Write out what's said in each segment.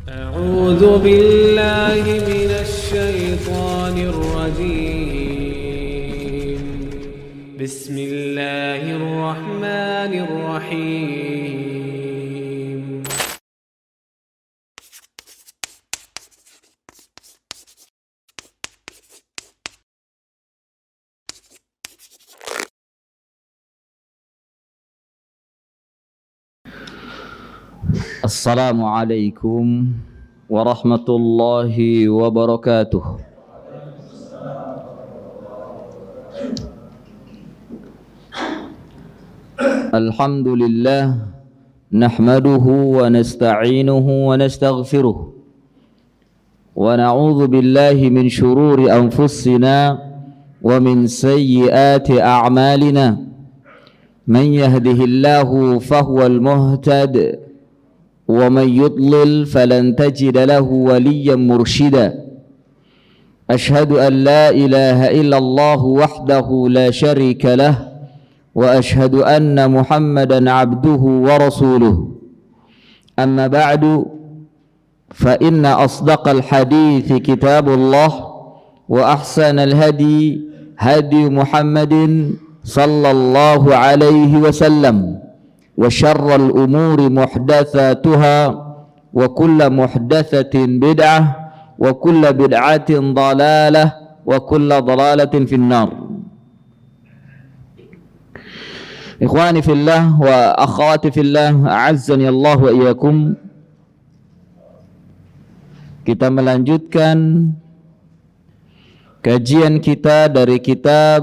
أعوذ بالله من الشيطان الرجيم بسم الله الرحمن الرحيم Assalamualaikum warahmatullahi wabarakatuh. Alhamdulillah nahmaduhu wa nasta'inuhu wa nastaghfiruh wa na'udzu billahi min shururi anfusina wa min sayyiati a'malina. Man yahdihillahu fahuwal muhtad ومن يضلل فلن تجد له وليا مرشدا أشهد أن لا إله إلا الله وحده لا شريك له وأشهد أن محمدا عبده ورسوله أما بعد فإن أصدق الحديث كتاب الله وأحسن الهدي هدي محمد صلى الله عليه وسلم وشر الأمور محدثاتها وكل محدثة بدعة وكل بدعة ضلالة وكل ضلالة في النار. إخواني في الله وأخواتي في الله أعزني الله وإياكم. Kita melanjutkan kajian kita dari kitab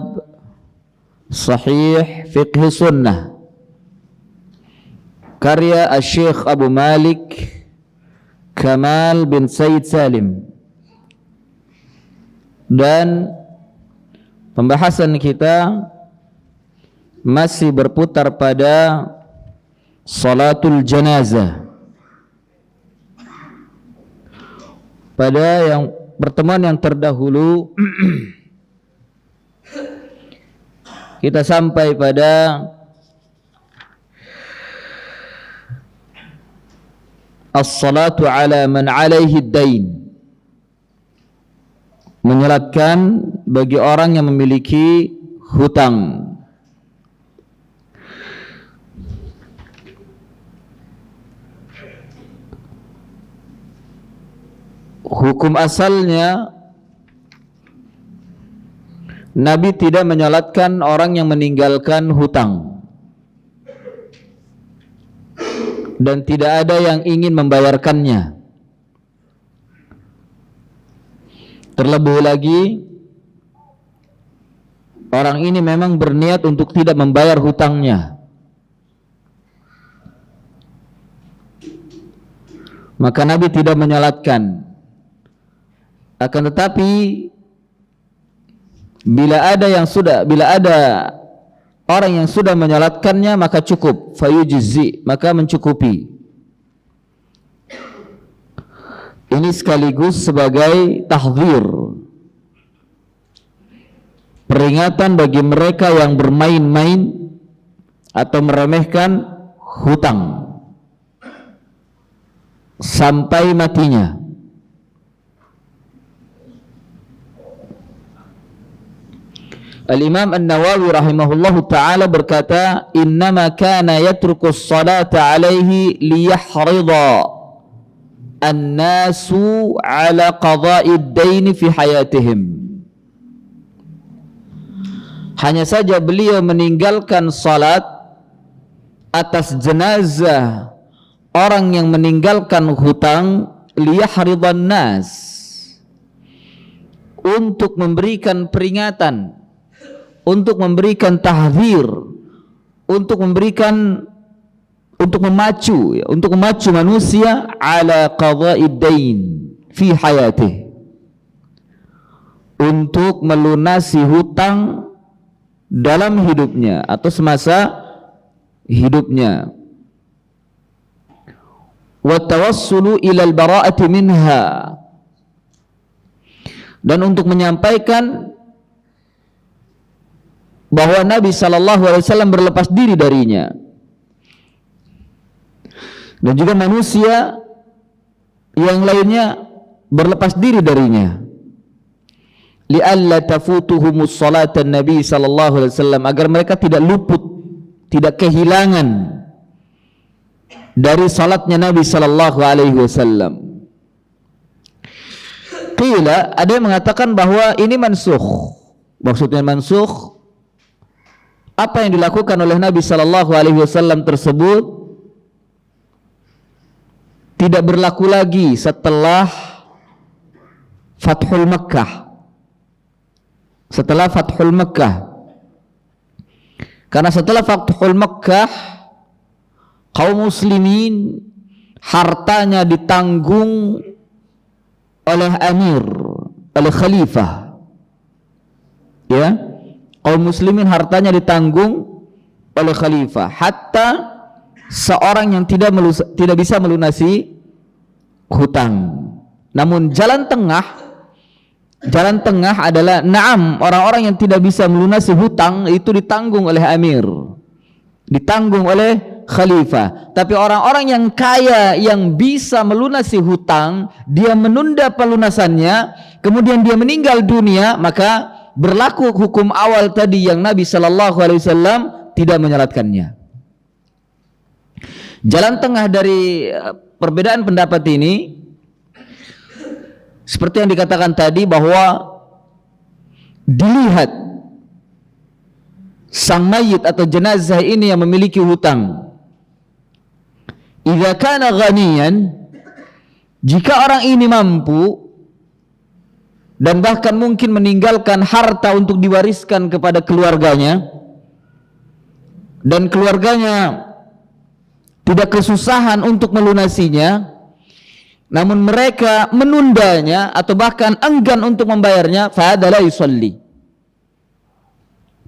Sahih Fiqh Sunnah karya Syekh Abu Malik Kamal bin Said Salim, dan pembahasan kita masih berputar pada salatul janazah. Pada pertemuan yang terdahulu kita sampai pada as-salatu ala man alaihi dain, menyelatkan bagi orang yang memiliki hutang. Hukum asalnya Nabi tidak menyolatkan orang yang meninggalkan hutang, dan tidak ada yang ingin membayarkannya. Terlebih lagi orang ini memang berniat untuk tidak membayar hutangnya, maka Nabi tidak menyolatkan. Akan tetapi bila ada orang yang sudah menyolatkannya, maka cukup, fayujzi, maka mencukupi. Ini sekaligus sebagai tahdzir, peringatan bagi mereka yang bermain-main atau meremehkan hutang sampai matinya. Al-Imam An-Nawawi rahimahullahu ta'ala berkata, innama kana yatrukus salata alaihi liyahrida an-nasu ala qada'id daini fi hayatihim. Hanya saja beliau meninggalkan salat atas jenazah orang yang meninggalkan hutang, liyahridan nas, untuk memberikan peringatan, untuk memberikan tahdzir, untuk memacu manusia ala qada'id dain fi hayatih, untuk melunasi hutang dalam hidupnya atau semasa hidupnya, wa tawassulu ila al-bara'ati minha, dan untuk menyampaikan bahwa Nabi SAW berlepas diri darinya. Dan juga manusia yang lainnya berlepas diri darinya. Li'alla tafutuhumus salatan Nabi sallallahu alaihi wasallam, agar mereka tidak luput, tidak kehilangan dari salatnya Nabi sallallahu alaihi wasallam. Qila, ada yang mengatakan bahwa ini mansukh. Maksudnya mansukh, apa yang dilakukan oleh Nabi sallallahu alaihi wasallam tersebut tidak berlaku lagi setelah Fathul Makkah. Setelah Fathul Makkah. Karena setelah Fathul Makkah, kaum muslimin hartanya ditanggung oleh amir, oleh khalifah. Ya, kaum muslimin hartanya ditanggung oleh khalifah, hatta seorang yang tidak bisa melunasi hutang. Namun jalan tengah adalah na'am, orang-orang yang tidak bisa melunasi hutang itu ditanggung oleh amir, ditanggung oleh khalifah. Tapi orang-orang yang kaya yang bisa melunasi hutang, dia menunda pelunasannya, kemudian dia meninggal dunia, maka berlaku hukum awal tadi yang Nabi sallallahu alaihi wasallam tidak menyalatkannya. Jalan tengah dari perbedaan pendapat ini seperti yang dikatakan tadi, bahwa dilihat sang mayit atau jenazah ini yang memiliki hutang. Idza kana ghaniyan, jika orang ini mampu dan bahkan mungkin meninggalkan harta untuk diwariskan kepada keluarganya, dan keluarganya tidak kesusahan untuk melunasinya, namun mereka menundanya atau bahkan enggan untuk membayarnya, fa hadza la yusalli.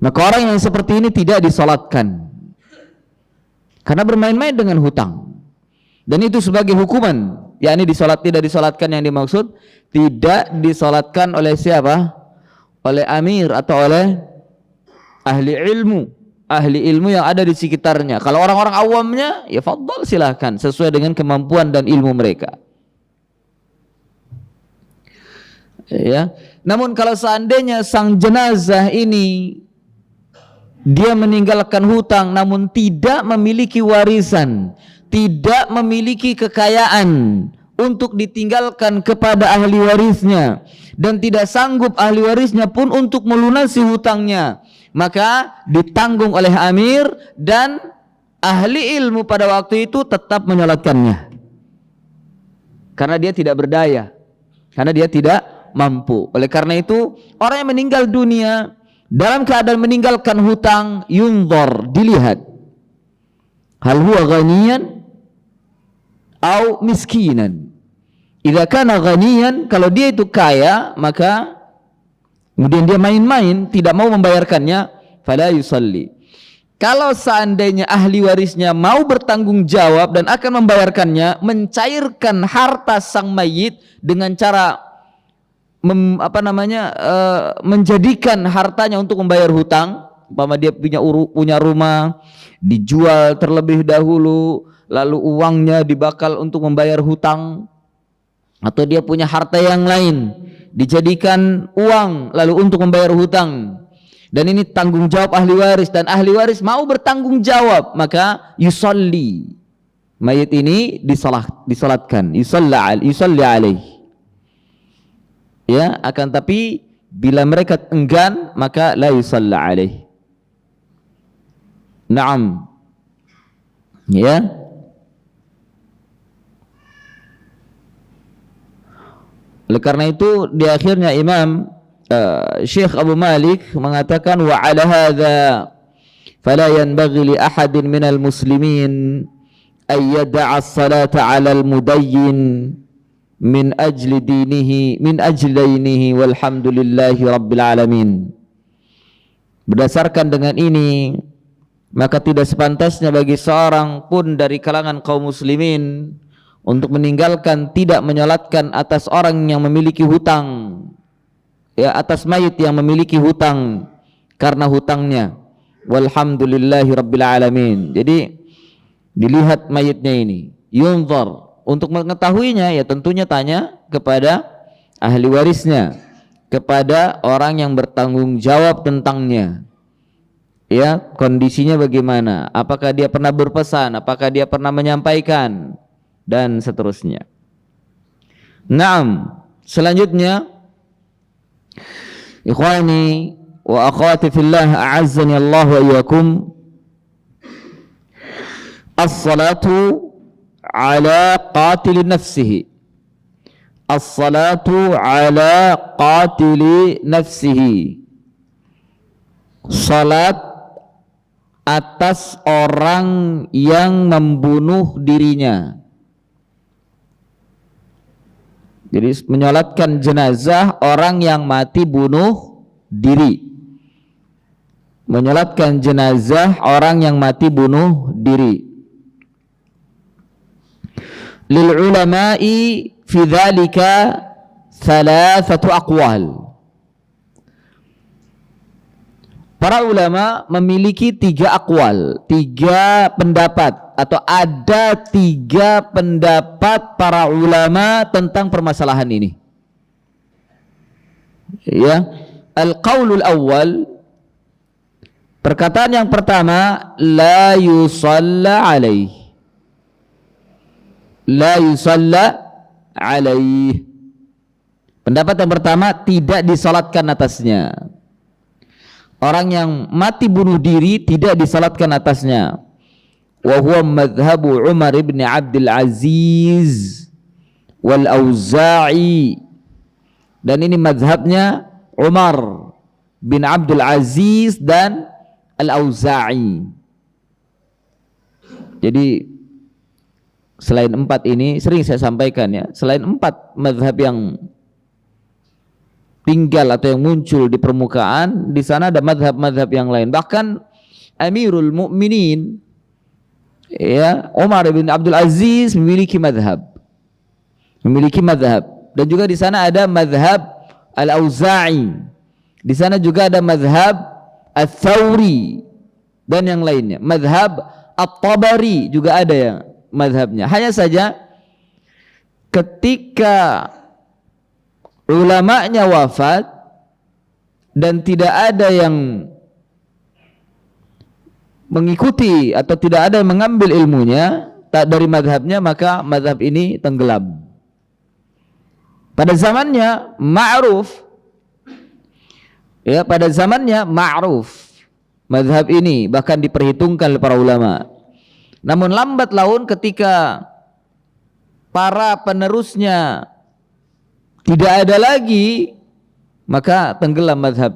Maka orang yang seperti ini tidak disalatkan, karena bermain-main dengan hutang. Dan itu sebagai hukuman, yakni tidak disalatkan, yang dimaksud tidak disalatkan oleh siapa? Oleh amir atau oleh ahli ilmu yang ada di sekitarnya. Kalau orang-orang awamnya, ya fadhal, silahkan sesuai dengan kemampuan dan ilmu mereka. Ya. Namun kalau seandainya sang jenazah ini dia meninggalkan hutang namun tidak memiliki warisan, tidak memiliki kekayaan untuk ditinggalkan kepada ahli warisnya, dan tidak sanggup ahli warisnya pun untuk melunasi hutangnya, maka ditanggung oleh amir, dan ahli ilmu pada waktu itu tetap menyolatkannya karena dia tidak berdaya, karena dia tidak mampu. Oleh karena itu, orang yang meninggal dunia dalam keadaan meninggalkan hutang, yunzar, dilihat, hal huwa ghaniyan au miskinan. Idza kana ghaniyan, kalau dia itu kaya, maka kemudian dia main-main tidak mau membayarkannya, fala yusalli. Kalau seandainya ahli warisnya mau bertanggung jawab dan akan membayarkannya, mencairkan harta sang mayit dengan cara menjadikan hartanya untuk membayar hutang. Umpama dia punya rumah, dijual terlebih dahulu, lalu uangnya dibakal untuk membayar hutang. Atau dia punya harta yang lain, dijadikan uang lalu untuk membayar hutang. Dan ini tanggung jawab ahli waris, dan ahli waris mau bertanggung jawab, maka yusalli, mayit ini disalatkan, yusalli alaih. Ya, akan tapi bila mereka enggan, maka la yusalla alaih. Naam. Ya. Oleh karena itu di akhirnya Imam Syekh Abu Malik mengatakan, wa ala hadza fala yanbaghi li ahadin minal muslimin ay yad'a as-salata 'ala al-mudayyin min ajli dinihi walhamdulillahi rabbil alamin. Berdasarkan dengan ini, maka tidak sepantasnya bagi seorang pun dari kalangan kaum muslimin untuk meninggalkan, tidak menyolatkan atas orang yang memiliki hutang, ya, atas mayit yang memiliki hutang karena hutangnya, walhamdulillahi rabbil alamin. Jadi dilihat mayitnya ini, yunzar, Untuk mengetahuinya ya tentunya tanya kepada ahli warisnya, kepada orang yang bertanggung jawab tentangnya. Ya, kondisinya bagaimana? Apakah dia pernah berpesan? Apakah dia pernah menyampaikan? Dan seterusnya. Naam, selanjutnya ikhwani wa akhwati fillah a'azzani Allah wa iyyakum, as-salatu ala qatil nafsihi. As-salatu ala qatil nafsihi. Salat atas orang yang membunuh dirinya. Jadi menyolatkan jenazah orang yang mati bunuh diri. Menyolatkan jenazah orang yang mati bunuh diri. Lil ulama'i fi dzalika thalathatu aqwal. Para ulama memiliki 3 aqwal, 3 pendapat, atau ada 3 pendapat para ulama tentang permasalahan ini. Ya, al-qaulul awwal, perkataan yang pertama, la yusalla alaih. La yusalla alaih. Pendapat yang pertama, tidak disalatkan atasnya. Orang yang mati bunuh diri tidak disalatkan atasnya. Wa huwa madhhabu Umar ibn Abdul Aziz wal Auza'i. Dan ini madhabnya Umar bin Abdul Aziz dan Al-Auza'i. Jadi selain 4 ini sering saya sampaikan ya, selain 4 mazhab yang tinggal atau yang muncul di permukaan, di sana ada mazhab-mazhab yang lain. Bahkan Amirul Mukminin ya, Umar bin Abdul Aziz memiliki mazhab. Dan juga di sana ada mazhab Al-Auza'i. Di sana juga ada mazhab Ats-Tsauri dan yang lainnya. Mazhab At-Tabari juga ada yang mazhabnya. Hanya saja ketika ulamanya wafat dan tidak ada yang mengikuti atau tidak ada yang mengambil ilmunya dari mazhabnya, maka mazhab ini tenggelam. Pada zamannya ma'ruf, ya, pada zamannya ma'ruf mazhab ini, bahkan diperhitungkan oleh para ulama. Namun lambat laun ketika para penerusnya tidak ada lagi, maka tenggelam mazhab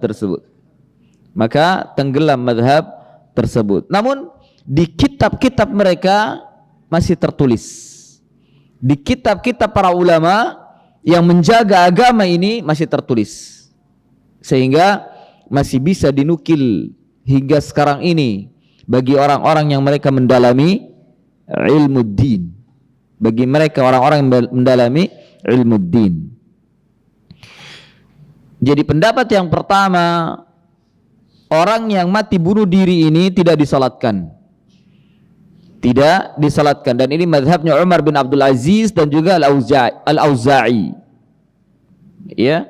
tersebut. Namun di kitab-kitab mereka masih tertulis. Di kitab-kitab para ulama yang menjaga agama ini masih tertulis. Sehingga masih bisa dinukil hingga sekarang ini bagi orang-orang yang mereka mendalami ilmu din. Bagi mereka orang-orang yang mendalami ilmu din. Jadi pendapat yang pertama, orang yang mati bunuh diri ini tidak disalatkan. Tidak disalatkan. Dan ini mazhabnya Umar bin Abdul Aziz dan juga Al-Auza'i. Ya,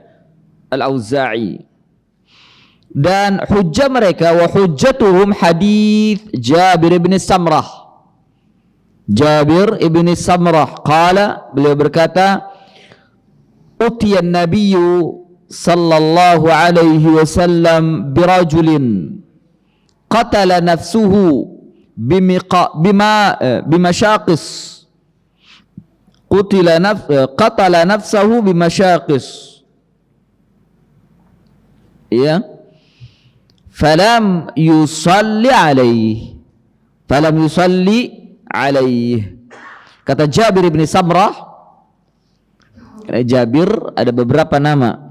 Al-Auza'i. Dan hujjah mereka, wa hujjatuhum hadits Jabir ibn Samrah. Jabir ibn Samrah qala, beliau berkata, utiyan nabiyyu sallallahu alaihi wasallam birajulin qatala nafsuhu bimashaqis, qatala nafsahu bimashaqis, ya, falam yusalli alaih. Kata Jabir bin Samrah, karena Jabir ada beberapa nama,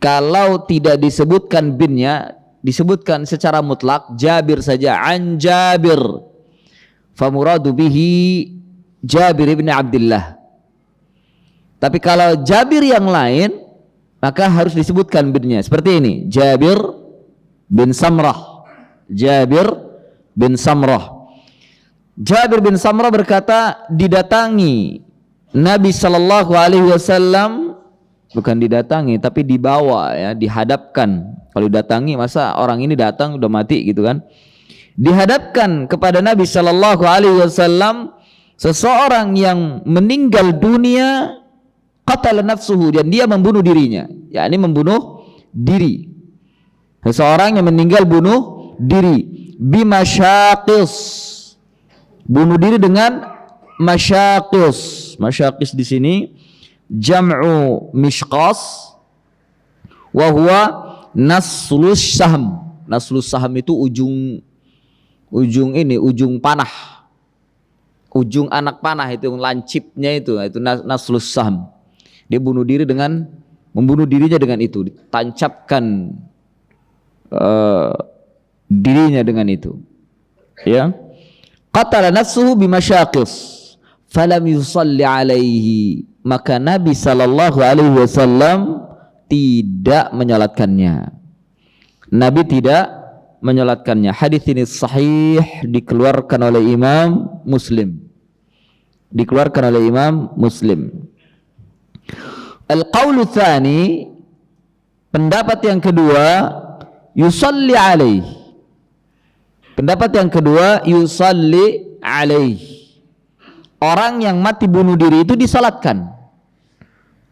kalau tidak disebutkan binnya, disebutkan secara mutlak Jabir saja, an Jabir, famuradu bihi Jabir ibn Abdullah. Tapi kalau Jabir yang lain, maka harus disebutkan binnya. Seperti ini, Jabir bin Samrah. Jabir bin Samrah. Jabir bin Samrah berkata, didatangi Nabi sallallahu alaihi wasallam, bukan didatangi tapi dibawa ya, dihadapkan. Kalau didatangi masa orang ini datang udah mati gitu kan. Dihadapkan kepada Nabi sallallahu alaihi wasallam seseorang yang meninggal dunia, qatala nafsuhu, dan dia membunuh dirinya, yakni membunuh diri. Seseorang yang meninggal bunuh diri, bimasyaqis, bunuh diri dengan masyaqis. Masyaqis di sini jam'u mishqas wa huwa naslus sahm. Naslus sahm itu ujung panah. Ujung anak panah itu yang lancipnya itu naslus sahm. Dia bunuh diri dengan membunuh dirinya dengan itu, ditancapkan dirinya dengan itu. Ya. Qatala nafsuhu bimasyaqis falam yusalli alaihi, maka Nabi sallallahu alaihi wasallam tidak menyolatkannya. Nabi tidak menyolatkannya. Hadis ini sahih, dikeluarkan oleh Imam Muslim. Dikeluarkan oleh Imam Muslim. Al-qaulu tsani, pendapat yang kedua, yusalli alaih. Pendapat yang kedua, yusalli alaih. Orang yang mati bunuh diri itu disalatkan.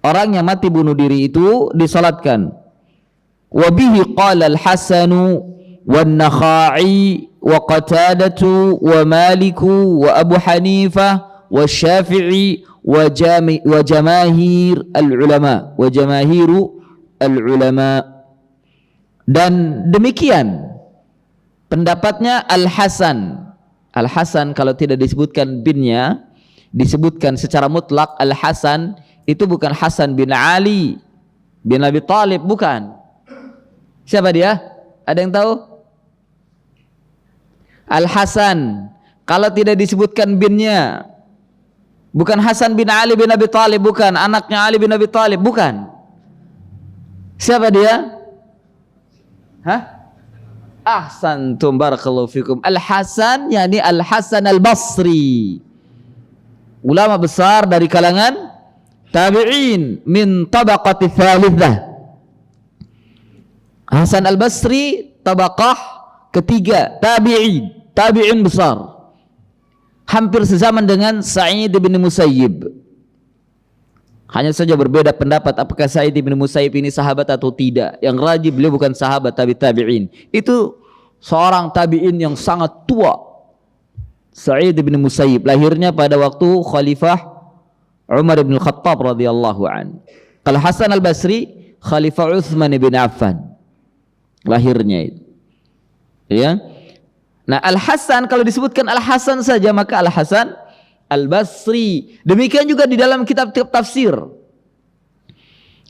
Orang yang mati bunuh diri itu disalatkan. Wa bihi qala al-Hasanu wan Nakhai wa Qatadatu wa Maliku wa Abu Hanifah wa Syafi'i wa jamaahir al-ulama, wa jamaahiru al-ulama. Dan demikian pendapatnya Al-Hasan. Al-Hasan kalau tidak disebutkan binnya, disebutkan secara mutlak Al-Hasan, itu bukan Hasan bin Ali bin Abi Thalib, bukan. Siapa dia? Ada yang tahu? Al-Hasan kalau tidak disebutkan binnya, bukan Hasan bin Ali bin Abi Thalib, bukan anaknya Ali bin Abi Thalib, bukan. Siapa dia? Hah? Ahsantum, barakallahu fikum. Al-Hasan yakni Al-Hasan Al-Basri, ulama besar dari kalangan tabi'in min tabaqati tsalitsah. Hasan Al-Basri tabaqah ketiga, tabi'in besar, hampir sezaman dengan Sa'id bin Musayyib. Hanya saja berbeda pendapat apakah Sa'id bin Musayyib ini sahabat atau tidak. Yang rajih beliau bukan sahabat tapi tabi'in. Itu seorang tabi'in yang sangat tua, Sa'id bin Musayyib, lahirnya pada waktu Khalifah Umar bin Khattab radhiyallahu an. Kalau Hasan Al-Basri Khalifah Utsman bin Affan lahirnya itu. Ya. Nah, Al-Hasan kalau disebutkan Al-Hasan saja maka Al-Hasan Al-Basri. Demikian juga di dalam kitab-kitab tafsir.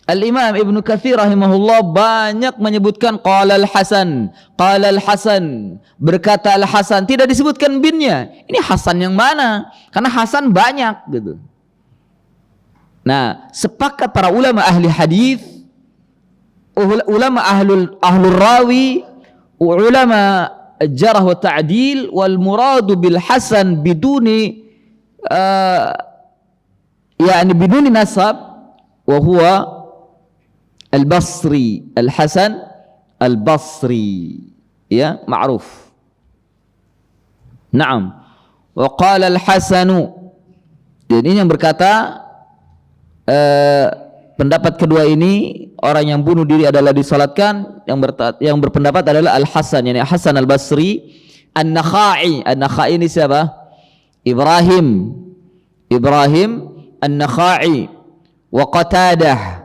Al-Imam Ibnu Katsir rahimahullah banyak menyebutkan qala Al-Hasan, berkata Al-Hasan, tidak disebutkan binnya. Ini Hasan yang mana? Karena Hasan banyak gitu. Nah, sepakat para ulama ahli hadis, ulama ahlul rawi, ulama jarh wa ta'dil, wal muradu bil hasan biduni yani biduni nasab, wa huwa Al-Basri, Al-Hasan Al-Basri, ya, ma'ruf. Naam. Wa qala Al-Hasanu, dan ini yang berkata pendapat kedua ini, orang yang bunuh diri adalah disalatkan. Yang berpendapat adalah Al-Hasan, yani Hasan Al-Basri. An-Nakhai, An-Nakhai ini siapa? Ibrahim An-Nakhai. Wa Qatadah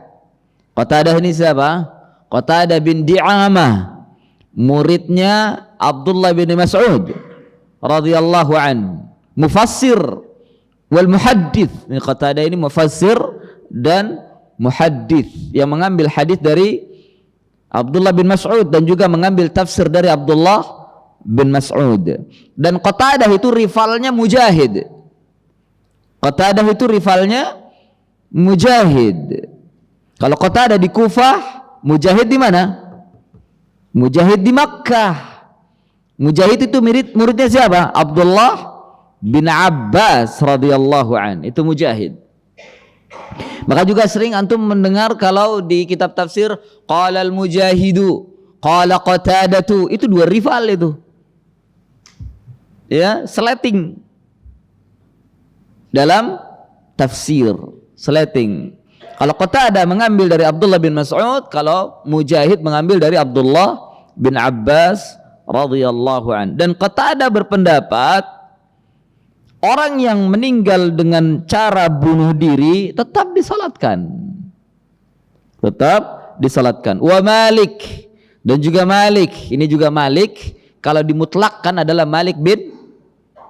ini siapa? Qatadah bin Di'amah, muridnya Abdullah bin Mas'ud radhiyallahu an, mufassir wal muhaddits. Qatadah ini mufassir dan muhaddits yang mengambil hadis dari Abdullah bin Mas'ud dan juga mengambil tafsir dari Abdullah bin Mas'ud. Dan Qatadah itu rivalnya Mujahid. Kalau Qatadah di Kufah, Mujahid di mana? Mujahid di Makkah. Mujahid itu muridnya siapa? Abdullah bin Abbas radhiyallahu an. Itu Mujahid. Maka juga sering antum mendengar kalau di kitab tafsir qala al-mujahidu, qala qatadatu, itu dua rival itu. Ya, sleting dalam tafsir, sleting. Kalau Qatadah mengambil dari Abdullah bin Mas'ud, kalau Mujahid mengambil dari Abdullah bin Abbas radhiyallahu an. Dan Qatadah berpendapat orang yang meninggal dengan cara bunuh diri tetap disalatkan. Tetap disalatkan. Wa Malik, dan juga Malik, ini juga Malik kalau dimutlakkan adalah Malik bin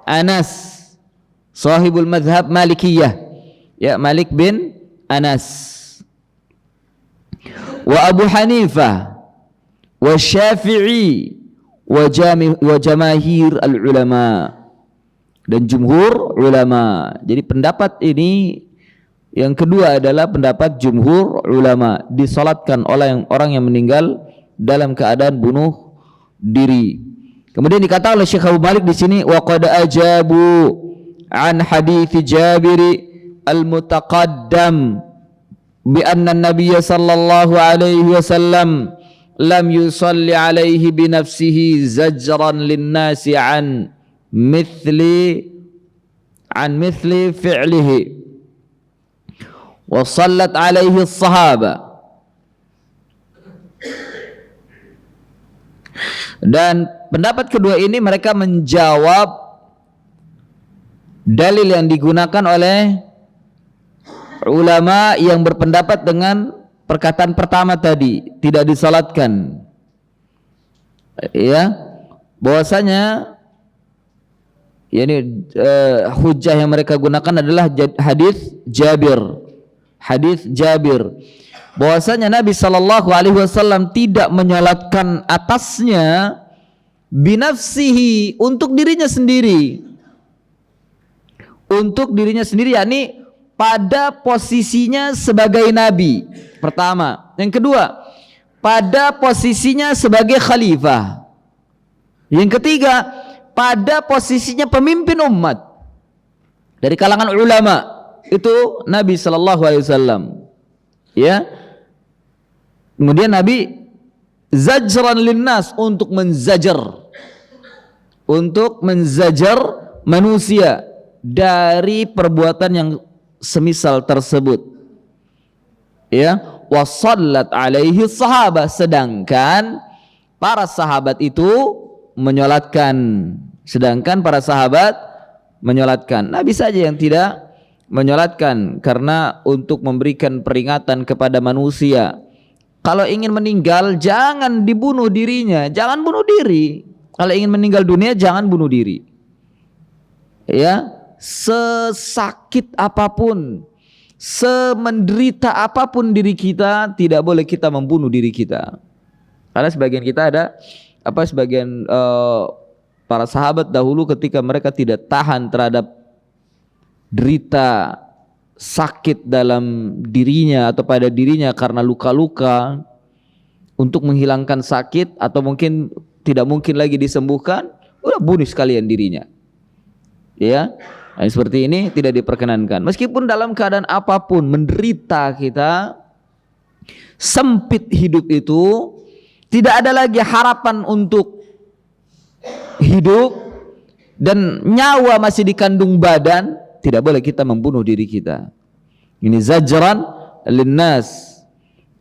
Anas, sahibul madhab Malikiyah. Ya, Malik bin Anas. Wa Abu Hanifah wa Syafi'i wa jamahir al-ulama, dan jumhur ulama. Jadi pendapat ini yang kedua adalah pendapat jumhur ulama, disalatkan oleh orang yang meninggal dalam keadaan bunuh diri. Kemudian dikatakan oleh Syekh Abu Malik di sini, wa qad ajabu an hadits Jabir al-mutaqaddam bi anna an-nabiy sallallahu alaihi wasallam lam yusalli alaihi bi nafsihi zajran lin-nasi an mithli fi'lihi wa sallat alaihi as-sahaba. Dan pendapat kedua ini mereka menjawab dalil yang digunakan oleh ulama yang berpendapat dengan perkataan pertama tadi, tidak disalatkan. Ya, bahwasanya ini hujjah yang mereka gunakan adalah hadis Jabir. Hadis Jabir bahwasanya Nabi sallallahu alaihi wasallam tidak menyalatkan atasnya binafsihi, untuk dirinya sendiri. Untuk dirinya sendiri, yakni pada posisinya sebagai nabi pertama. Yang kedua, pada posisinya sebagai khalifah. Yang ketiga, pada posisinya pemimpin umat. Dari kalangan ulama itu Nabi sallallahu alaihi wasallam. Ya. Kemudian Nabi zajran linnas, untuk menzajar manusia dari perbuatan yang semisal tersebut. Ya, wa sallat alaihi sahabah, sedangkan para sahabat itu menyolatkan. Nabi saja yang tidak menyolatkan, karena untuk memberikan peringatan kepada manusia. Kalau ingin meninggal jangan dibunuh dirinya, jangan bunuh diri. Kalau ingin meninggal dunia jangan bunuh diri. Ya, sesakit apapun, semenderita apapun diri kita, tidak boleh kita membunuh diri kita. Karena sebagian kita ada para sahabat dahulu ketika mereka tidak tahan terhadap derita sakit dalam dirinya atau pada dirinya karena luka-luka, untuk menghilangkan sakit atau mungkin tidak mungkin lagi disembuhkan, udah bunuh sekalian dirinya. Ya, nah, seperti ini tidak diperkenankan. Meskipun dalam keadaan apapun menderita kita, sempit hidup itu, tidak ada lagi harapan untuk hidup dan nyawa masih dikandung badan, tidak boleh kita membunuh diri kita. Ini zajran linnas.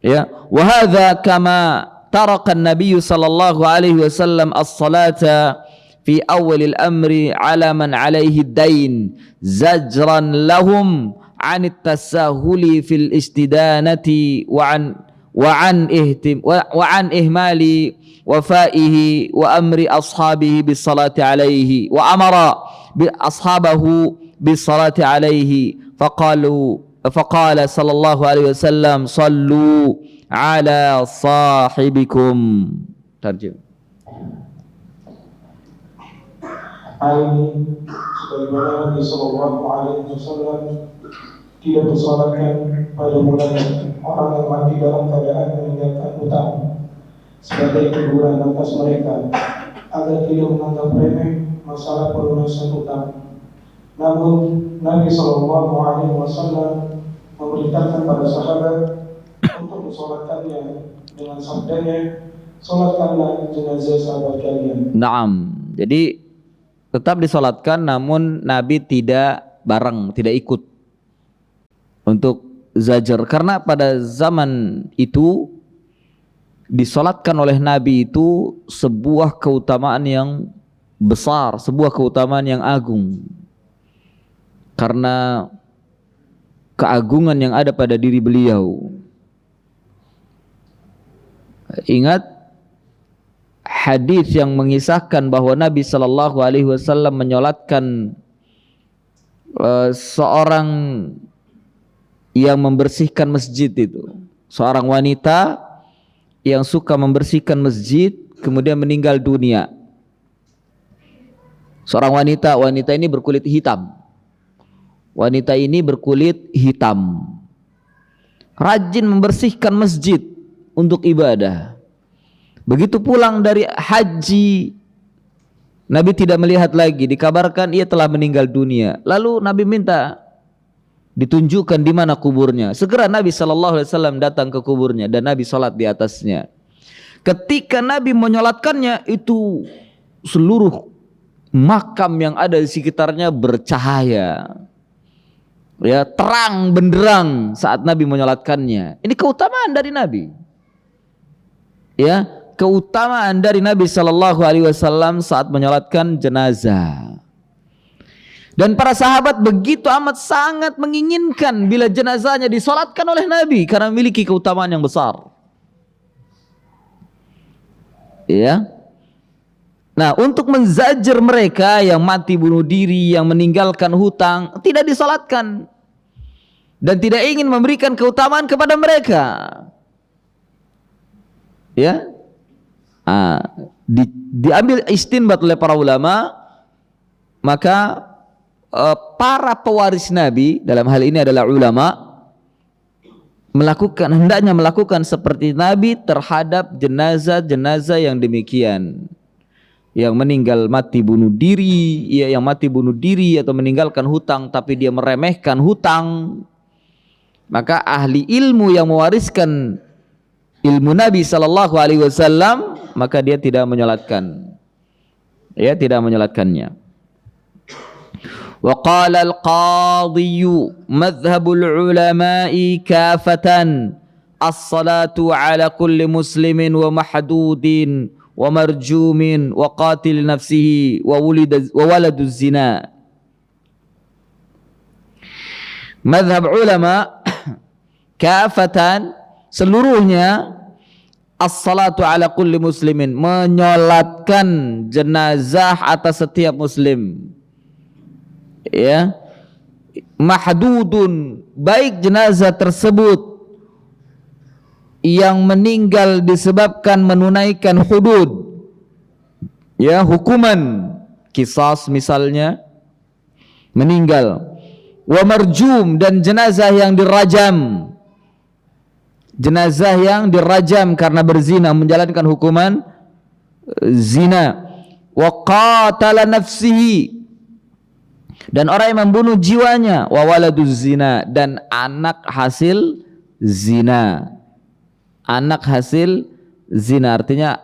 Ya, wa hadza kama taraka an-nabiy sallallahu alaihi wasallam as-salata fi awal al-amri ala man alaihi ad-dain zajran lahum 'an at-tasahuli fil istidanati wa an ihmali wafaihi wa amri ashabihi bis salati alaihi wa amara bi ashabahu bis salati alaihi faqala sallallahu alaihi wasallam sallu ala sahibikum. Tarjim. Sebagaimana Nabi sallallahu alaihi wasallam tidak bersolatkan pada mulanya orang yang mati dalam keadaan meninggalkan hutang sebagai teguran atas mereka, agar tidak menganggap remeh masalah pelunasan hutang. Namun Nabi Shallallahu Alaihi Wasallam memerintahkan pada sahabat untuk mensolatkannya dengan sabdanya, solatkanlah jenazah sahabat kalian. Naam. Jadi tetap disolatkan, namun Nabi tidak bareng, tidak ikut untuk zajar, karena pada zaman itu disolatkan oleh Nabi itu sebuah keutamaan yang besar, sebuah keutamaan yang agung, karena keagungan yang ada pada diri beliau. Ingat hadis yang mengisahkan bahwa Nabi Shallallahu Alaihi Wasallam menyolatkan seorang yang membersihkan masjid itu, seorang wanita yang suka membersihkan masjid kemudian meninggal dunia. Seorang wanita ini berkulit hitam. Wanita ini berkulit hitam, rajin membersihkan masjid untuk ibadah. Begitu pulang dari haji, Nabi tidak melihat lagi, dikabarkan ia telah meninggal dunia. Lalu Nabi minta ditunjukkan di mana kuburnya. Segera Nabi SAW datang ke kuburnya dan Nabi sholat di atasnya. Ketika Nabi menyolatkannya, itu seluruh makam yang ada di sekitarnya bercahaya, ya, terang benderang saat Nabi menyolatkannya. Ini keutamaan dari Nabi, ya, keutamaan dari Nabi Shallallahu Alaihi Wasallam saat menyolatkan jenazah. Dan para sahabat begitu amat sangat menginginkan bila jenazahnya disolatkan oleh Nabi karena memiliki keutamaan yang besar. Ya. Nah, untuk menzajar mereka yang mati bunuh diri, yang meninggalkan hutang, tidak disolatkan dan tidak ingin memberikan keutamaan kepada mereka. Ya. Diambil istinbat oleh para ulama, maka para pewaris Nabi, dalam hal ini adalah ulama, hendaknya melakukan seperti Nabi terhadap jenazah-jenazah yang demikian, yang meninggal mati bunuh diri, yang mati bunuh diri atau meninggalkan hutang tapi dia meremehkan hutang, maka ahli ilmu yang mewariskan ilmu Nabi Sallallahu Alaihi Wasallam, maka dia tidak menyolatkan, ya, tidak menyolatkannya. وقال القاضي مذهب العلماء كافة الصلاة على كل مسلم ومحدود ومرجوم وقاتل نفسه وولد الزنا. Mazhab ulama kafatan seluruhnya, as-salatu ala kulli muslimin, menyolatkan jenazah atas setiap muslim, ya, mahdudun, baik jenazah tersebut yang meninggal disebabkan menunaikan hudud, ya, hukuman qisas misalnya, meninggal, wa marjum, dan jenazah yang dirajam, jenazah yang dirajam karena berzina, menjalankan hukuman zina, wa qatala nafsihi, dan orang yang membunuh jiwanya, wa waladuz zina, dan anak hasil zina. Anak hasil zina artinya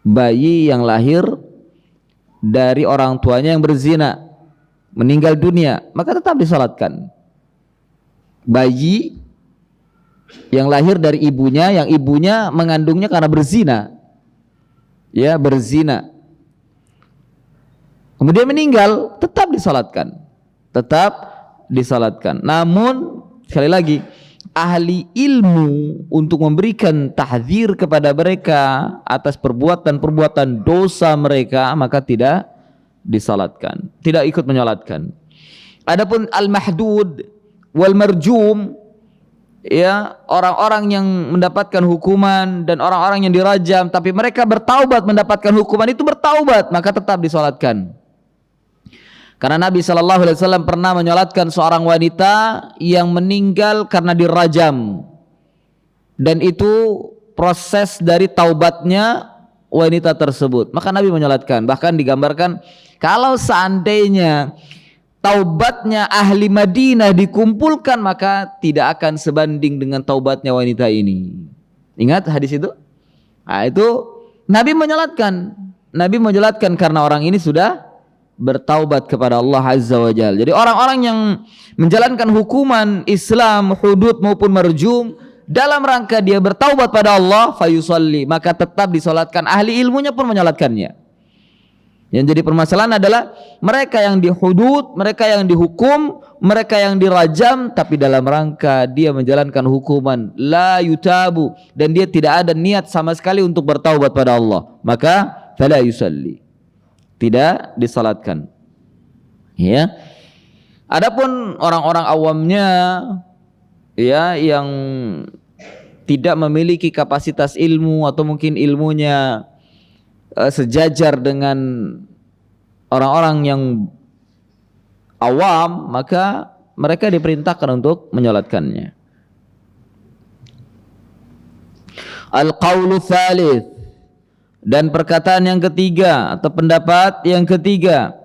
bayi yang lahir dari orang tuanya yang berzina, meninggal dunia, maka tetap disolatkan. Bayi yang lahir dari ibunya, yang ibunya mengandungnya karena berzina, ya, berzina, kemudian meninggal, tetap disalatkan, tetap disalatkan. Namun sekali lagi, ahli ilmu untuk memberikan tahdzir kepada mereka atas perbuatan-perbuatan dosa mereka, maka tidak disalatkan, tidak ikut menyalatkan. Adapun al-mahdud wal marjum, ya, orang-orang yang mendapatkan hukuman dan orang-orang yang dirajam tapi mereka bertaubat mendapatkan hukuman itu, bertaubat, maka tetap disalatkan. Karena Nabi SAW pernah menyolatkan seorang wanita yang meninggal karena dirajam, dan itu proses dari taubatnya wanita tersebut, maka Nabi menyolatkan. Bahkan digambarkan kalau seandainya taubatnya ahli Madinah dikumpulkan, maka tidak akan sebanding dengan taubatnya wanita ini. Ingat hadis itu? Nah, itu Nabi menjelaskan karena orang ini sudah bertaubat kepada Allah Azza wa Jalla. Jadi orang-orang yang menjalankan hukuman Islam, hudud maupun marjum, dalam rangka dia bertaubat pada Allah, fayusalli, maka tetap disolatkan. Ahli ilmunya pun menyolatkannya. Yang jadi permasalahan adalah mereka yang dihudud, mereka yang dihukum, mereka yang dirajam, tapi dalam rangka dia menjalankan hukuman, la yutabu, dan dia tidak ada niat sama sekali untuk bertaubat pada Allah, maka fala yusalli, tidak disalatkan. Ya. Adapun orang-orang awamnya, ya, yang tidak memiliki kapasitas ilmu atau mungkin ilmunya sejajar dengan orang-orang yang awam, maka mereka diperintahkan untuk menyolatkannya. Al-qaulu tsalits, dan perkataan yang ketiga atau pendapat yang ketiga,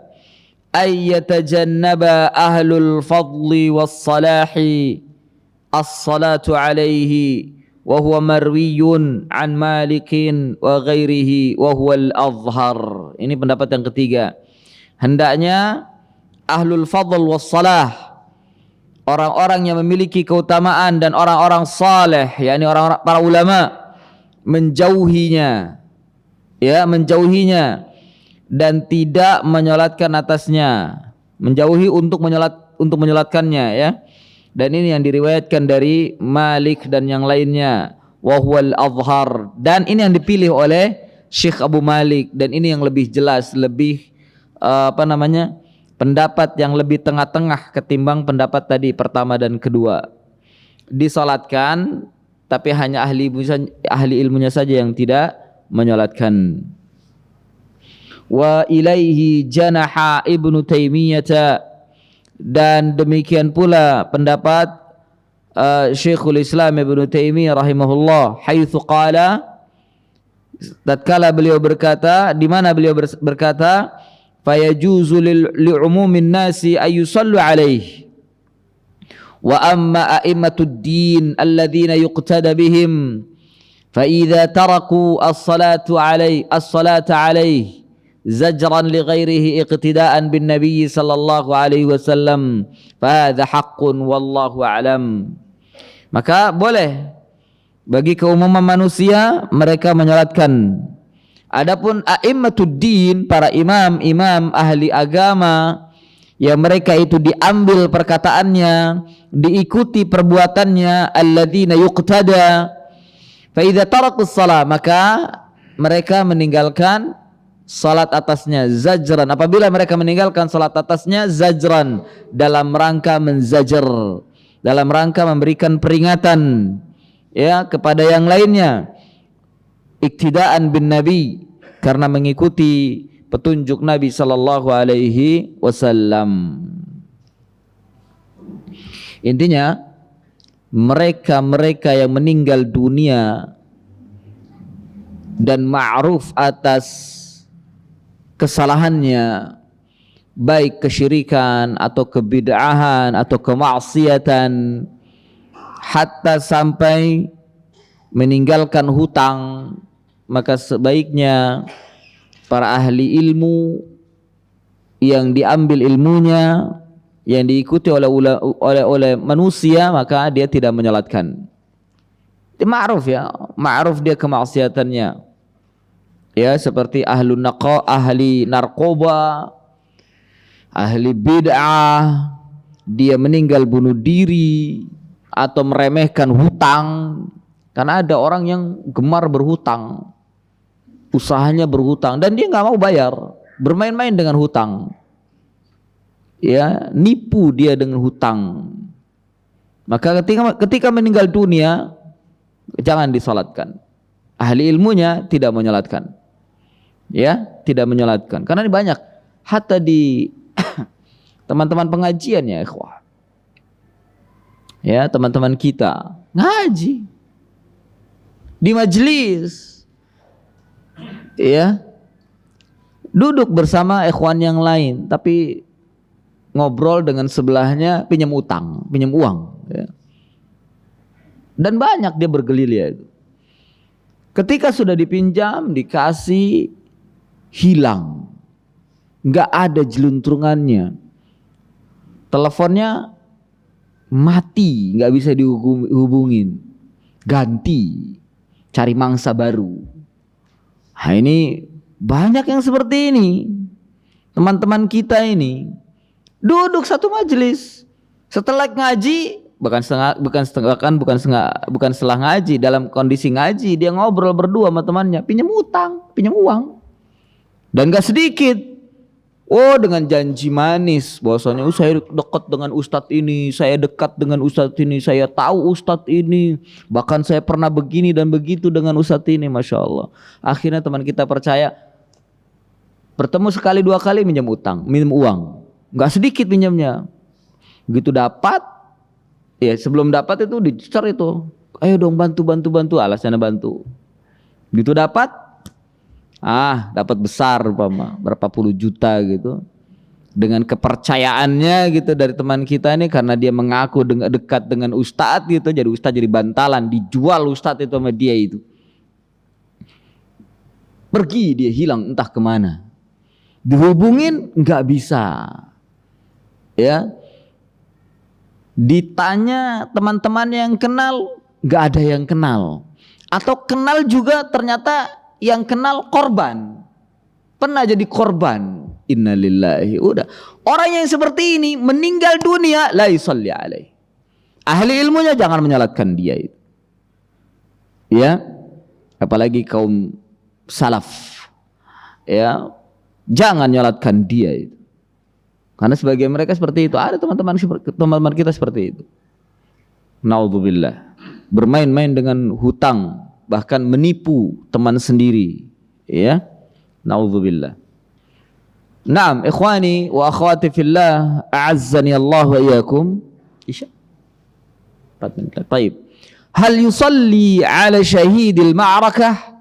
ayyatajannaba ahlul fadli was salahi as-salatu alaihi wa huwa marwiyun an Malikin wa ghairihi wa huwa al-azhar. Ini pendapat yang ketiga. Hendaknya ahlul fadl was salah, orang-orang yang memiliki keutamaan dan orang-orang saleh, yakni orang-orang para ulama, menjauhinya, ya, menjauhinya dan tidak menyolatkan atasnya, menjauhi untuk menyolatkannya, ya. Dan ini yang diriwayatkan dari Malik dan yang lainnya, wa huwal azhar, dan ini yang dipilih oleh Syekh Abu Malik, dan ini yang lebih jelas, lebih pendapat yang lebih tengah-tengah ketimbang pendapat tadi pertama dan kedua. Disalatkan, tapi hanya ahli ilmunya saja yang tidak menyolatkan. Wa ilaihi janaha Ibnu Taimiyah, dan demikian pula pendapat Syekhul Islam Ibnu Taimiyah rahimahullah, haitsu qala, tatkala beliau berkata, di mana beliau berkata, fayajuzu li'umumin nasi ayyusallu alaihi wa amma a'immatud din alladhina yuqtada bihim fa idza taraku as-salata alaihi zajran li ghairihi iqtidaan bin nabiy sallallahu alaihi wasallam fa hadza haqqun wallahu a'lam. Maka boleh bagi keumuman manusia mereka menyolatkan. Adapun a'immatud din, para imam-imam ahli agama, yang mereka itu diambil perkataannya, diikuti perbuatannya, alladzina yuqtada, fa idza tarakus shalah, maka mereka meninggalkan salat atasnya, zajran, apabila mereka meninggalkan salat atasnya, zajran, dalam rangka menzajar, dalam rangka memberikan peringatan, ya, kepada yang lainnya, iktidaan bin Nabi, karena mengikuti petunjuk Nabi sallallahu alaihi wasallam. Intinya mereka yang meninggal dunia dan ma'ruf atas kesalahannya, baik kesyirikan atau kebid'ahan atau kemaksiatan, hatta sampai meninggalkan hutang, maka sebaiknya para ahli ilmu yang diambil ilmunya, yang diikuti oleh manusia, maka dia tidak menyolatkan. Dia ma'ruf, ya, ma'ruf dia kemaksiatannya, ya, seperti ahli narkoba, ahli bid'ah, dia meninggal bunuh diri atau meremehkan hutang. Karena ada orang yang gemar berhutang, usahanya berhutang, dan dia nggak mau bayar, bermain-main dengan hutang, ya, nipu dia dengan hutang. Maka ketika meninggal dunia, jangan disalatkan. Ahli ilmunya tidak menyalatkan, ya, tidak menyalatkan. Karena ini banyak, hatta di teman-teman pengajian, ya ikhwah, ya, teman-teman kita ngaji di majelis, ya, duduk bersama ikhwan yang lain, tapi ngobrol dengan sebelahnya pinjam utang, pinjam uang, ya. Dan banyak dia bergerilya itu. Ketika sudah dipinjam, dikasih, hilang, nggak ada jeluntrungannya, teleponnya mati, nggak bisa dihubungin, ganti, cari mangsa baru. Nah, ini banyak yang seperti ini. Teman-teman kita ini duduk satu majelis, setelah ngaji, bukan setelah ngaji, dalam kondisi ngaji dia ngobrol berdua sama temannya, pinjam utang, pinjam uang, dan gak sedikit. Oh, dengan janji manis bahwasanya saya dekat dengan ustadz ini, saya dekat dengan ustadz ini, saya tahu ustadz ini, bahkan saya pernah begini dan begitu dengan ustadz ini, masya Allah. Akhirnya teman kita percaya, bertemu sekali dua kali minjam utang, minjam uang, nggak sedikit pinjamnya. Begitu dapat, ya sebelum dapat itu dicer itu, ayo dong bantu, alasannya bantu. Begitu dapat, dapat besar, berapa puluh juta gitu, dengan kepercayaannya gitu dari teman kita ini, karena dia mengaku dekat dengan ustadz gitu, jadi ustadz jadi bantalan, dijual ustadz itu sama dia itu. Pergi dia, hilang entah kemana, dihubungin nggak bisa, ya. Ditanya teman-teman yang kenal, nggak ada yang kenal, atau kenal juga ternyata yang kenal korban, pernah jadi korban. Innalillahi. Udah, orang yang seperti ini meninggal dunia, la yusalli alaihi. Ahli ilmunya jangan menyalatkan dia itu, ya, apalagi kaum salaf, ya, jangan nyalatkan dia itu, karena sebagian mereka seperti itu. Ada teman-teman kita seperti itu. Naudzubillah, bermain-main dengan hutang, bahkan menipu teman sendiri, ya. Naudzubillah. Naam, ikhwani wa akhwati fillah, a'azzani Allah wa iyyakum. Isya 4 menit. Baik. Hal yusalli ala syahidil ma'rakah?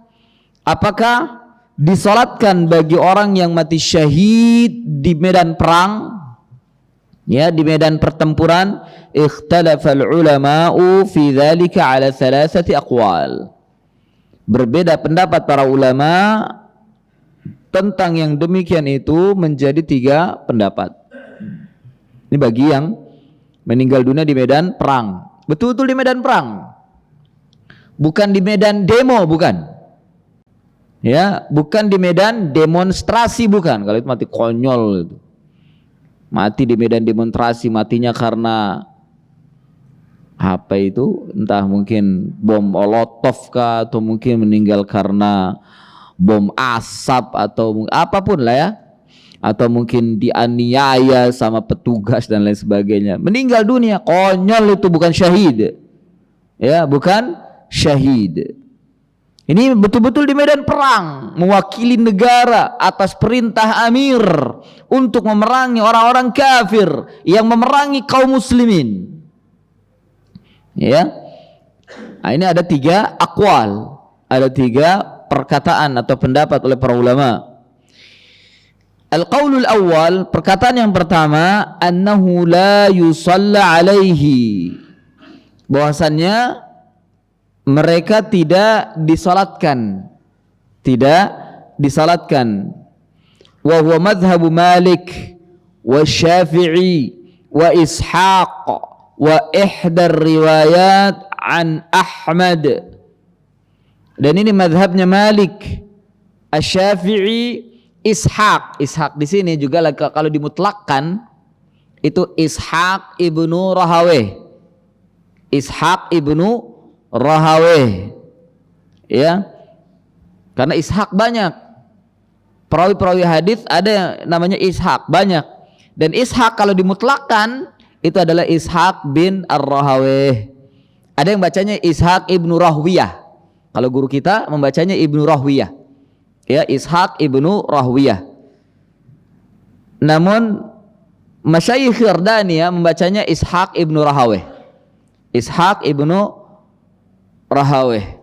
Apakah disalatkan bagi orang yang mati syahid di medan perang, ya, di medan pertempuran? Ikhtalafal ulama'u fi dzalika ala thalathati aqwal. Berbeda pendapat para ulama tentang yang demikian itu menjadi 3 pendapat. Ini bagi yang meninggal dunia di medan perang, betul-betul di medan perang, bukan di medan demo, bukan, ya, bukan di medan demonstrasi, bukan. Kalau itu mati konyol itu. Mati di medan demonstrasi, matinya karena apa itu, entah mungkin bom molotov kah, atau mungkin meninggal karena bom asap, atau apapun lah, ya, atau mungkin dianiaya sama petugas dan lain sebagainya, meninggal dunia, konyol itu, bukan syahid, ya, bukan syahid. Ini betul-betul di medan perang, mewakili negara atas perintah amir untuk memerangi orang-orang kafir yang memerangi kaum muslimin, ya. Nah, ini ada 3 aqwal, ada 3 perkataan atau pendapat oleh para ulama. Al-qaulul awal, perkataan yang pertama, annahu la yusalla alaihi, bahwasannya mereka tidak disalatkan, wa huwa madhhabu Malik wa Syafi'i wa Ishaq wa ihdar riwayat an Ahmad. Dan ini madhabnya Malik, Asy-Syafi'i, Ishaq. Ishaq di sini juga kalau dimutlakkan itu Ishaq ibnu Rahaweh. Ishaq ibnu Rahaweh, ya. Karena Ishaq banyak. Perawi-perawi hadis ada yang namanya Ishaq banyak. Dan Ishaq kalau dimutlakkan itu adalah Ishaq bin Ar-Rahaweh. Ada yang bacanya Ishaq ibnu Rahwiyah. Kalau guru kita membacanya Ibnu Rahwiyah, ya, Ishaq Ibnu Rahwiyah. Namun Masyayikh Yardaniyah membacanya Ishaq Ibnu Rahaweh. Ishaq Ibnu Rahaweh.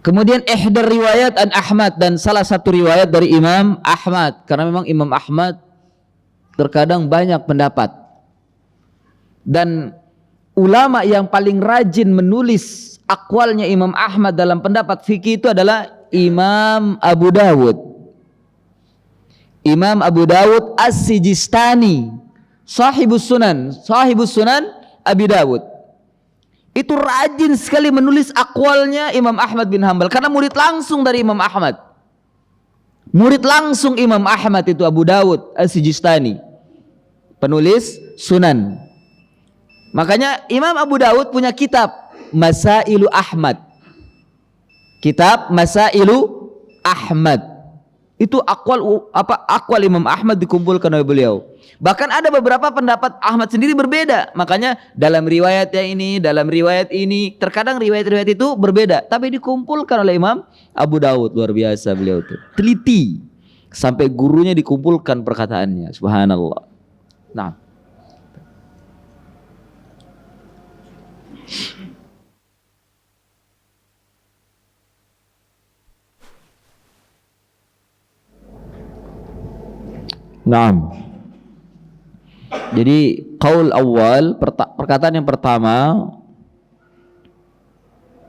Kemudian ihdar riwayat an Ahmad, dan salah satu riwayat dari Imam Ahmad, karena memang Imam Ahmad terkadang banyak pendapat. Dan ulama yang paling rajin menulis akwalnya Imam Ahmad dalam pendapat fikih itu adalah Imam Abu Dawud. Imam Abu Dawud As-Sijistani, sahibus sunan Abi Dawud. Itu rajin sekali menulis akwalnya Imam Ahmad bin Hanbal, karena murid langsung dari Imam Ahmad. Murid langsung Imam Ahmad itu Abu Dawud As-Sijistani, penulis sunan. Makanya Imam Abu Dawud punya kitab Masailu Ahmad. Kitab Masailu Ahmad. Itu akwal Imam Ahmad dikumpulkan oleh beliau. Bahkan ada beberapa pendapat Ahmad sendiri berbeda. Makanya dalam riwayat ini, terkadang riwayat-riwayat itu berbeda, tapi dikumpulkan oleh Imam Abu Dawud. Luar biasa beliau itu. Teliti. Sampai gurunya dikumpulkan perkataannya. Subhanallah. Nah. Naam. Jadi qaul awal, perkataan yang pertama,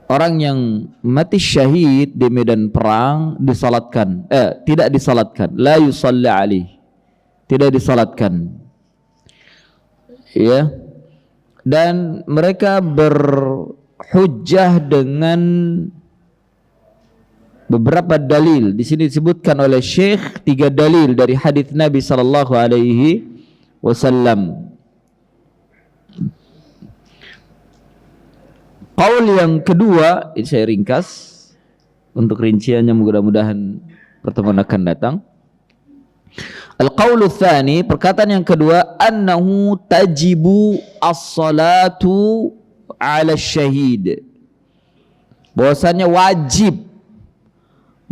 orang yang mati syahid di medan perang disalatkan, tidak disalatkan, la yusalli alaih, tidak disalatkan. Ya. Dan mereka berhujjah dengan beberapa dalil. Di sini disebutkan oleh Syekh 3 dalil dari hadis Nabi sallallahu alaihi wasallam. Qaul yang kedua, ini saya ringkas untuk rinciannya, mudah-mudahan pertemuan akan datang. Al-qaulu tsani, perkataan yang kedua, annahu tajibu as-salatu 'ala syahid. Bahwasanya wajib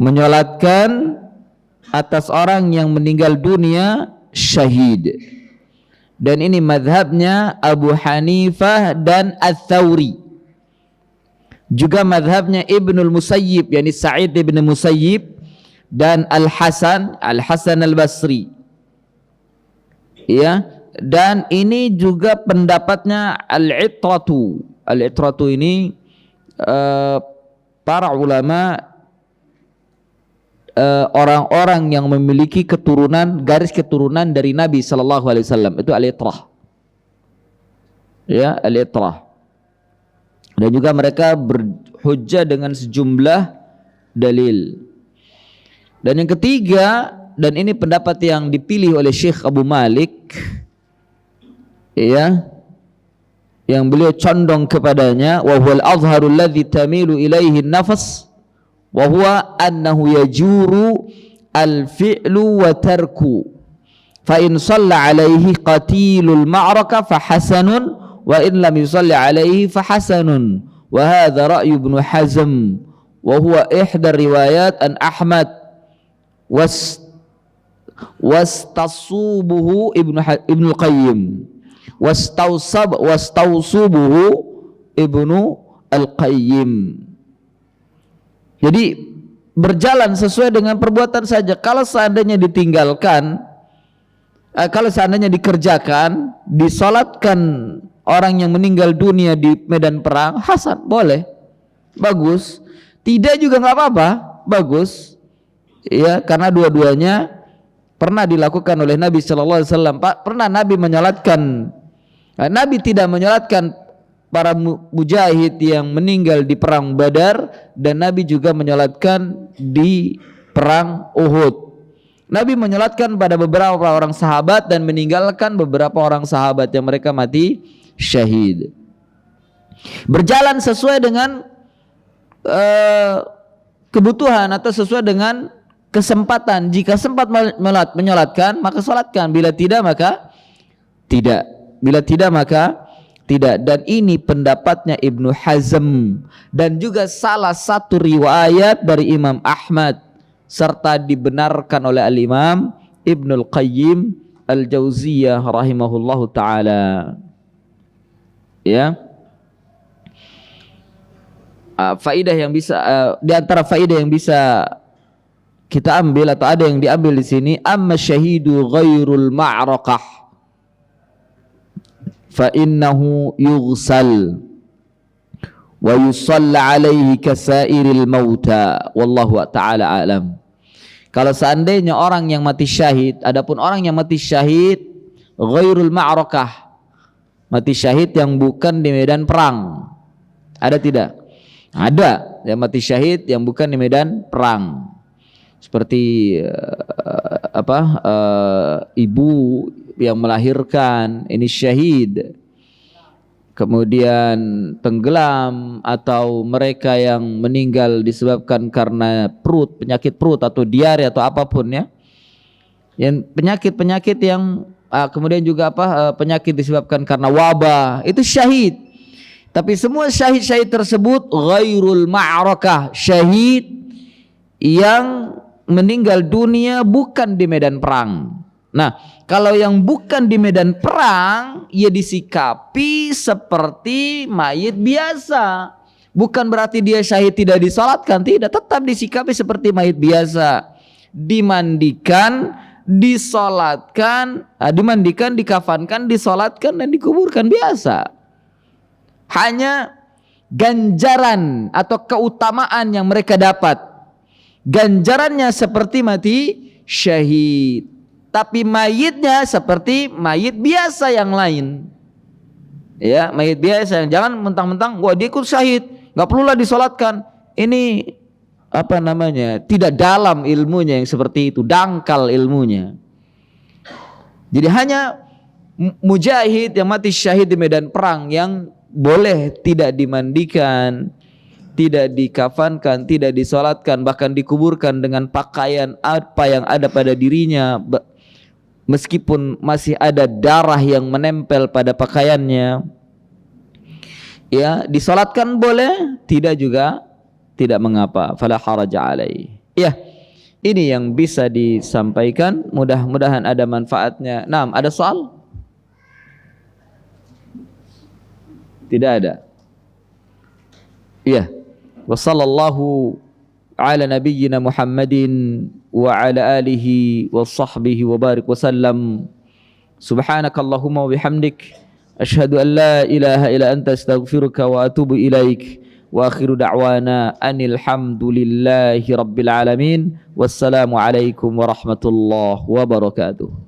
menyolatkan atas orang yang meninggal dunia syahid. Dan ini madhabnya Abu Hanifah dan Ats-Tsauri. Juga madhabnya Ibnul Musayyib, yakni Sa'id ibn Musayyib, dan Al-Hasan Al-Basri. Ya, dan ini juga pendapatnya Al-Itratu. Al-Itratu ini para ulama, orang-orang yang memiliki garis keturunan dari Nabi sallallahu alaihi wasallam, itu al-itrah. Ya, al-itrah. Dan juga mereka berhujjah dengan sejumlah dalil. Dan yang ketiga, dan ini pendapat yang dipilih oleh Syekh Abu Malik, ya, yang beliau condong kepadanya, wa huwal azharul ladzi tamilu ilaihi an-nafs wa huwa annahu yajuru al-fi'lu wa tarku, fa in shalla alaihi qatilul ma'raka fa hasanun wa in lam yusalli alaihi fa hasanun, wa hadha ra'yu Ibnu Hazm wa huwa ihda riwayat an Ahmad wastasubuhu Ibnu Qayyim wastausubuhu Ibnu Al-Qayyim. Jadi berjalan sesuai dengan perbuatan saja. Kalau seandainya ditinggalkan, kalau seandainya dikerjakan, disolatkan orang yang meninggal dunia di medan perang, hasan, boleh, bagus. Tidak juga nggak apa-apa, bagus. Ya, karena dua-duanya pernah dilakukan oleh Nabi Shallallahu Alaihi Wasallam. Pernah Nabi menyolatkan, Nabi tidak menyolatkan para mujahid yang meninggal di perang Badar, dan Nabi juga menyolatkan di perang Uhud. Nabi menyolatkan pada beberapa orang sahabat dan meninggalkan beberapa orang sahabat yang mereka mati syahid. Berjalan sesuai dengan kebutuhan atau sesuai dengan kesempatan. Jika sempat menyolatkan, maka solatkan. Bila tidak, maka tidak. Bila tidak, maka tidak. Dan ini pendapatnya Ibnu Hazm, dan juga salah satu riwayat dari Imam Ahmad, serta dibenarkan oleh Al-Imam Ibnul Qayyim Al-Jauziyah rahimahullahu ta'ala. Ya. Faidah yang bisa di antara faidah yang bisa kita ambil atau ada yang diambil di sini, amma syahidu ghairul ma'rakah fa innahu yughsal wa yusalla alaihi kasairil mauta wallahu ta'ala alam. Kalau seandainya orang yang mati syahid, adapun orang yang mati syahid ghairul ma'rakah, mati syahid yang bukan di medan perang, ada tidak? Ada yang mati syahid yang bukan di medan perang, seperti ibu yang melahirkan, ini syahid. Kemudian tenggelam, atau mereka yang meninggal disebabkan karena penyakit perut atau diare atau apapun ya. Yang penyakit yang kemudian juga penyakit disebabkan karena wabah, itu syahid. Tapi semua syahid-syahid tersebut ghairul ma'rakah, syahid yang meninggal dunia bukan di medan perang. Nah, kalau yang bukan di medan perang, ia disikapi seperti mayit biasa. Bukan berarti dia syahid tidak disolatkan, tidak, tetap disikapi seperti mayit biasa. Dimandikan, disolatkan, dikafankan, disolatkan dan dikuburkan biasa. Hanya ganjaran atau keutamaan yang mereka dapat, ganjarannya seperti mati syahid, tapi mayitnya seperti mayit biasa yang lain. Ya, mayit biasa, jangan mentang-mentang wah dia ikut syahid, nggak perlulah disolatkan. Ini tidak dalam ilmunya yang seperti itu, dangkal ilmunya. Jadi hanya mujahid yang mati syahid di medan perang yang boleh tidak dimandikan, tidak dikafankan, tidak disolatkan, bahkan dikuburkan dengan pakaian apa yang ada pada dirinya, meskipun masih ada darah yang menempel pada pakaiannya. Ya, disolatkan boleh, tidak juga tidak mengapa. Fala haraja alaihi. Ya, ini yang bisa disampaikan. Mudah-mudahan ada manfaatnya. Nah, ada soal? Tidak ada. Iya. Wa sallallahu ala nabiyyina Muhammadin wa ala alihi wa sahbihi wa barik wa sallam. Subhanakallahumma wa bihamdik asyhadu an la ilaha illa anta astaghfiruka wa atubu ilaik. Wa akhiru da'wana anil hamdulillahi rabbil alamin. Wassalamu alaikum warahmatullahi wabarakatuh.